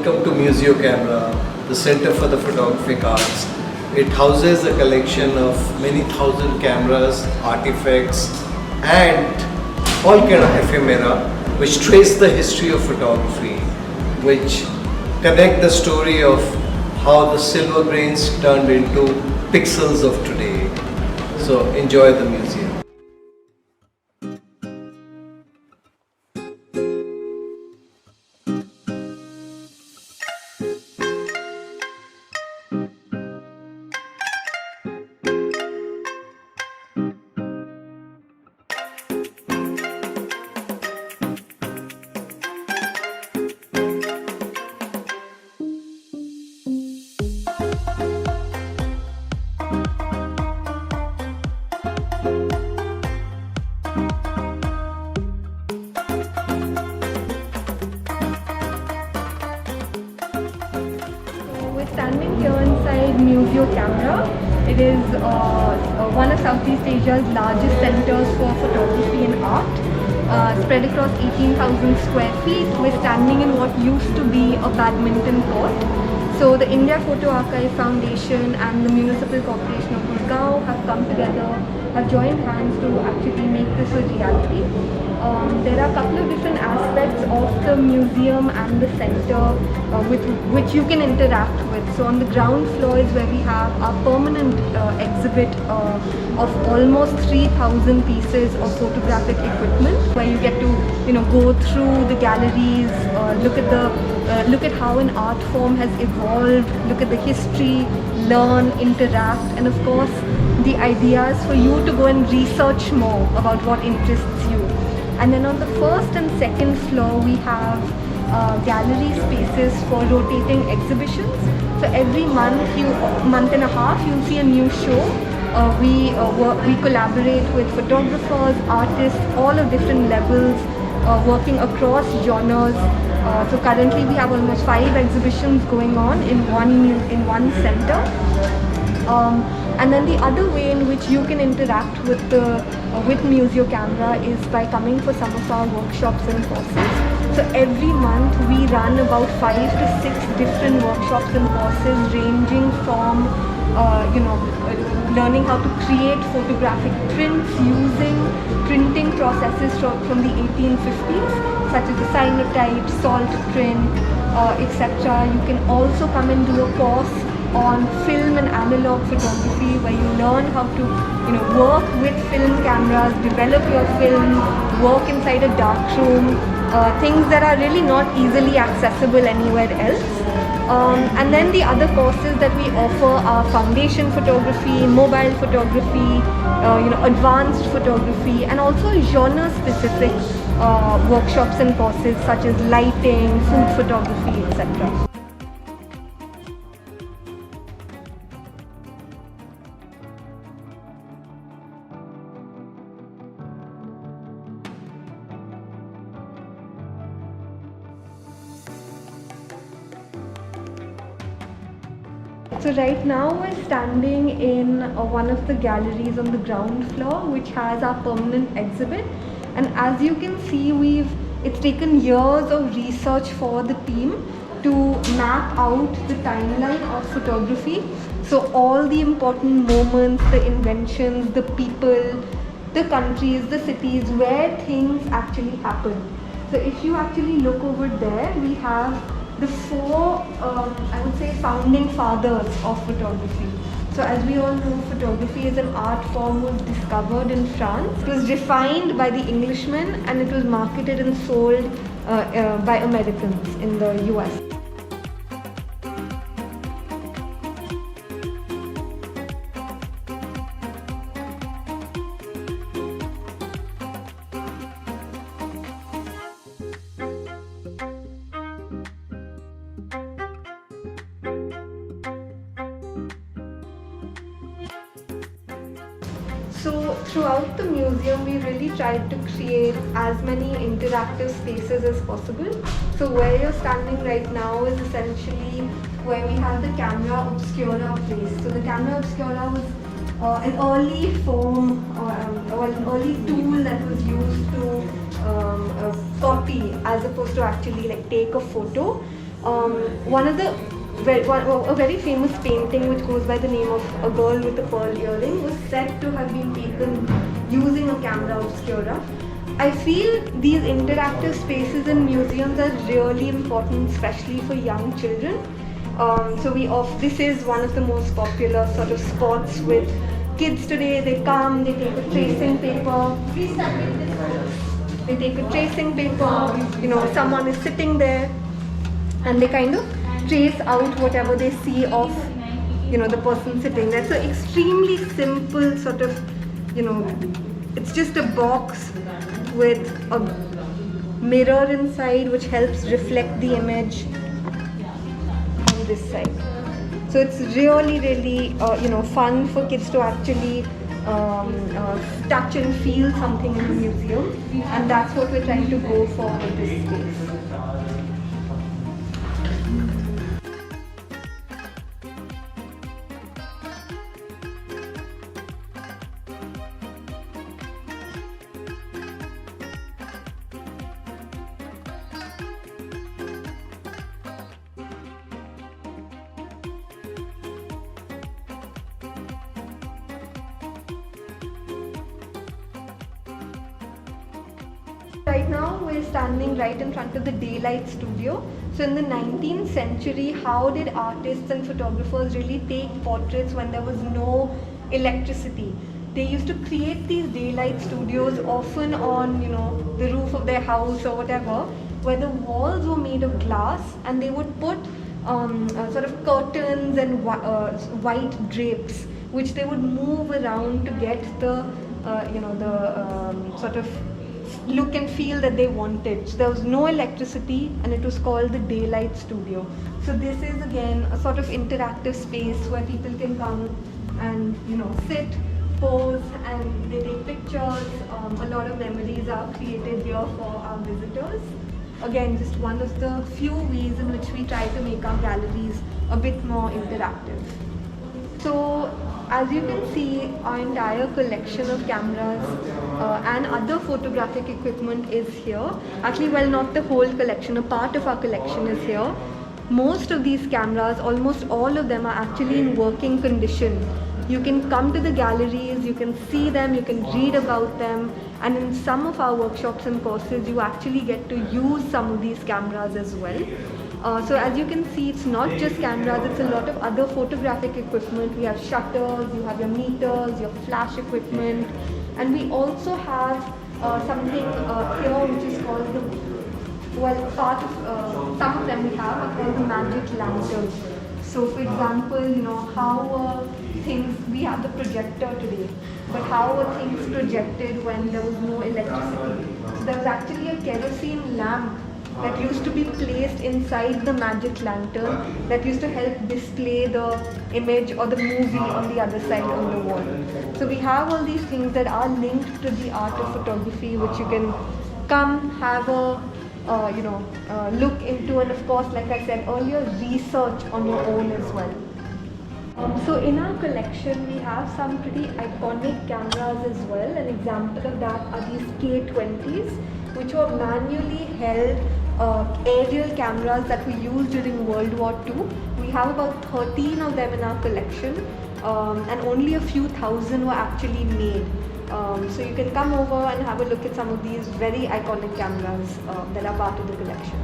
Welcome to Museo Camera, the Center for the Photographic Arts. It houses a collection of many thousand cameras, artifacts and all kind of ephemera which trace the history of photography, which connect the story of how the silver grains turned into pixels of today. So enjoy the museum. Standing here inside Museo Camera. It is one of Southeast Asia's largest centers for photography and art. Spread across 18,000 square feet. We're standing in what used to be a badminton court. So the India Photo Archive Foundation and the Municipal Corporation of Gurugram have come together, have joined hands to actually make this a reality. There are a couple of different aspects of the museum and the center with which you can interact with. So on the ground floor is where we have our permanent exhibit of almost 3,000 pieces of photographic equipment, where you get to go through the galleries, look at how an art form has evolved, look at the history, learn, interact, and of course the ideas for you to go and research more about what interests you. And then on the first and second floor we have gallery spaces for rotating exhibitions. So every month and a half you'll see a new show. We collaborate with photographers, artists, all of different levels, working across genres. So currently we have almost 5 exhibitions going on in one center. And then the other way in which you can interact with Museo Camera is by coming for some of our workshops and courses. So every month we run about 5 to 6 different workshops and courses, ranging from learning how to create photographic prints using printing processes from the 1850s, such as the cyanotype, salt print, etc. You can also come and do a course on film and analog photography, where you learn how to work with film cameras, develop your film, work inside a dark room, things that are really not easily accessible anywhere else. And then the other courses that we offer are foundation photography, mobile photography, advanced photography, and also genre specific workshops and courses such as lighting, food photography, etc. So right now we're standing in one of the galleries on the ground floor, which has our permanent exhibit. And as you can see, it's taken years of research for the team to map out the timeline of photography. So all the important moments, the inventions, the people, the countries, the cities where things actually happen. So if you actually look over there, we have the 4, I would say, founding fathers of photography. So as we all know, photography as an art form was discovered in France. It was refined by the Englishmen and it was marketed and sold by Americans in the US. So throughout the museum, we really tried to create as many interactive spaces as possible. So where you're standing right now is essentially where we have the camera obscura placed. So the camera obscura was an early form or an early tool that was used to copy as opposed to actually take a photo. One of the a very famous painting which goes by the name of A Girl with a Pearl Earring was said to have been taken using a camera obscura. I feel these interactive spaces in museums are really important, especially for young children. This is one of the most popular sort of spots with kids today. They come, they take a tracing paper. They take a tracing paper, someone is sitting there and they kind of trace out whatever they see of, the person sitting there. So extremely simple sort of, it's just a box with a mirror inside which helps reflect the image on this side. So it's really, really, fun for kids to actually touch and feel something in the museum, and that's what we're trying to go for with this space. Right now we're standing right in front of the Daylight Studio. So in the 19th century, how did artists and photographers really take portraits when there was no electricity? They used to create these daylight studios often on, the roof of their house or whatever, where the walls were made of glass and they would put sort of curtains and white drapes, which they would move around to get the, sort of look and feel that they wanted. So there was no electricity and it was called the Daylight Studio. So this is again a sort of interactive space where people can come and sit, pose, and they take pictures. A lot of memories are created here for our visitors. Again, just one of the few ways in which we try to make our galleries a bit more interactive. So as you can see, our entire collection of cameras and other photographic equipment is here. Actually, well, not the whole collection, a part of our collection is here. Most of these cameras, almost all of them, are actually in working condition. You can come to the galleries, you can see them, you can read about them, and in some of our workshops and courses, you actually get to use some of these cameras as well. So as you can see, it's not just cameras, it's a lot of other photographic equipment. We have shutters, you have your meters, your flash equipment, and we also have something here which is called some of them we have are called the magic lanterns. So for example, how we have the projector today, but how were things projected when there was no electricity? So there was actually a kerosene lamp that used to be placed inside the magic lantern that used to help display the image or the movie on the other side on the wall. So we have all these things that are linked to the art of photography, which you can come, have a look into, and of course, like I said earlier, research on your own as well. So in our collection, we have some pretty iconic cameras as well. An example of that are these K20s, which were manually held aerial cameras that we used during World War II. We have about 13 of them in our collection, and only a few thousand were actually made. So you can come over and have a look at some of these very iconic cameras that are part of the collection.